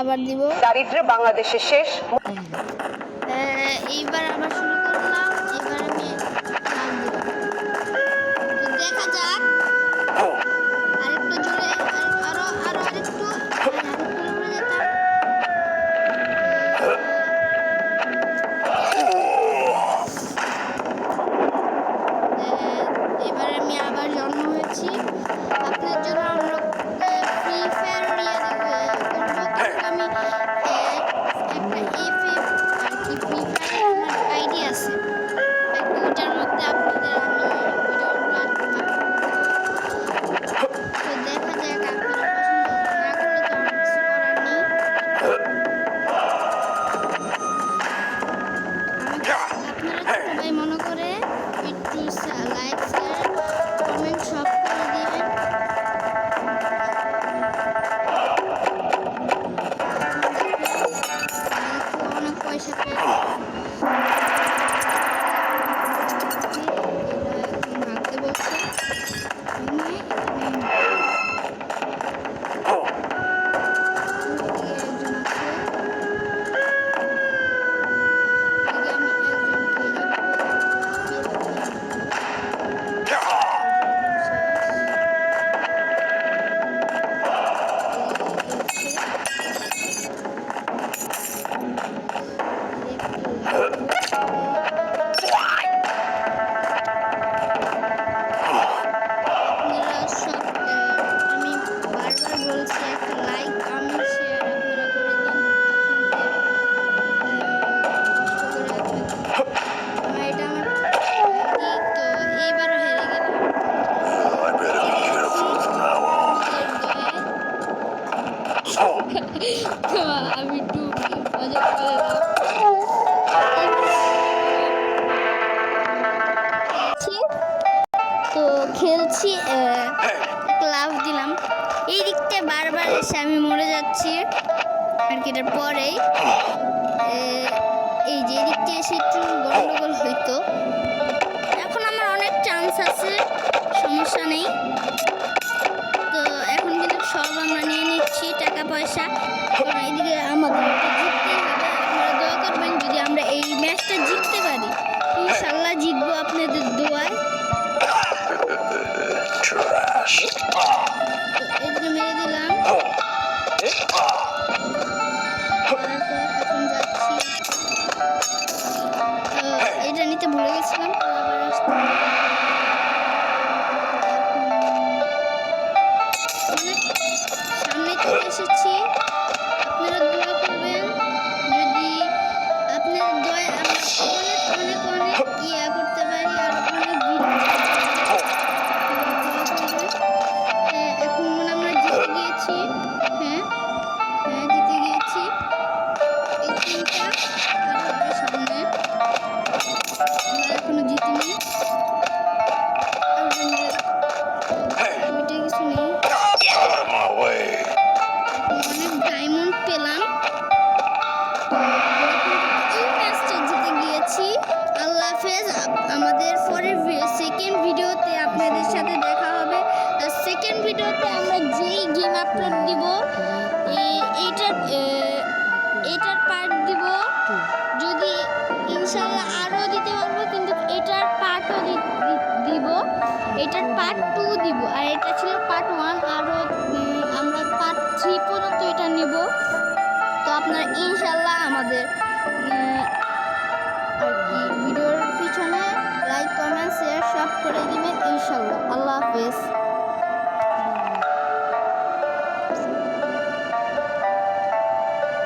আবার দিব। দারিদ্র্য বাংলাদেশের শেষ। এইবার আবার শুরু করলাম। এবার আমি নাম দিব। তো দেখা যাক। আরেকটু জোরে, আরো আরেকটু উপরে যেতাম। এবার আমি আবার জন্ম হয়েছি। আপনার জন্য আমরা ফ্রি ফায়ার করবো। আমি একটা এফএফ আর কি ফ্রি ফায়ার আমার আইডি আছে। ওইটার মধ্যে আপনাদের আমি ভিডিওগুলো তো দেখা যাক। আপনারা পছন্দ না করলে তো আমার কিছু করার নেই। আপনারা সবাই মনে করে একটু লাইক শেয়ার কমেন্ট সব করে দিবেন। অনেক পয়সা পেয়ে ভাবতে বলছে। তো আমি একটু মজা করলাম। তো খেলছি, লাভ দিলাম। এই দিকটা বারবার এসে আমি মরে যাচ্ছি আর কি। এটার পরেই এই যে দিকটা এসে একটু গন্ডগোল হইতো। এখন আমার অনেক চান্স আছে, সমস্যা নেই। তো এখন কিন্তু সব আমরা নিয়ে নিচ্ছি টাকা পয়সা। কারণ এইদিকে আমাদের জিততেই হবে। আপনারা দোয়া করবেন যদি আমরা এই ম্যাচটা জিততে পারি। ইনশাল্লাহ জিতবো আপনাদের দোয়ায়। এদিকে মেরে দিলাম। এখন যাচ্ছি। এটা নিতে ভুলে গেছিলাম। আবার আসতে সামনে চলে এসেছি। আপনারা দোয়া করবেন। যদি আপনাদের দোয়ায় আমরা অনেক অনেক ইয়া করতে পারি আর অনেক এখন মনে আমরা জিতে গিয়েছি। হ্যাঁ জিতে গিয়েছি। এই তিনটা সামনে আমরা এখনো জিতিনি। কিছু নেই। অনেক ডায়মন্ড পেলাম। এই ম্যাচটা জিতে গিয়েছি। আল্লাহ হাফেজ। আমাদের পরের সেকেন্ড ভিডিওতে আপনাদের সাথে দেখা হবে। আর সেকেন্ড ভিডিওতে আমরা যেই গেম আপলোড দিব এইটার পার্ট দিব। যদি ইনশাল্লাহ আরও দিতে পারবো, কিন্তু এটার পার্টও দিব। এটার পার্ট 2 দিব। আর এটা ছিল পার্ট 1। আরও আমরা পার্ট 3 পর্যন্ত এটা নিব। তো আপনারা ইনশাল্লাহ আমাদের আর কি ভিডিওর পিছনে লাইক কমেন্ট শেয়ার সব করে দিবেন ইনশাল্লাহ। আল্লাহ হাফেজ।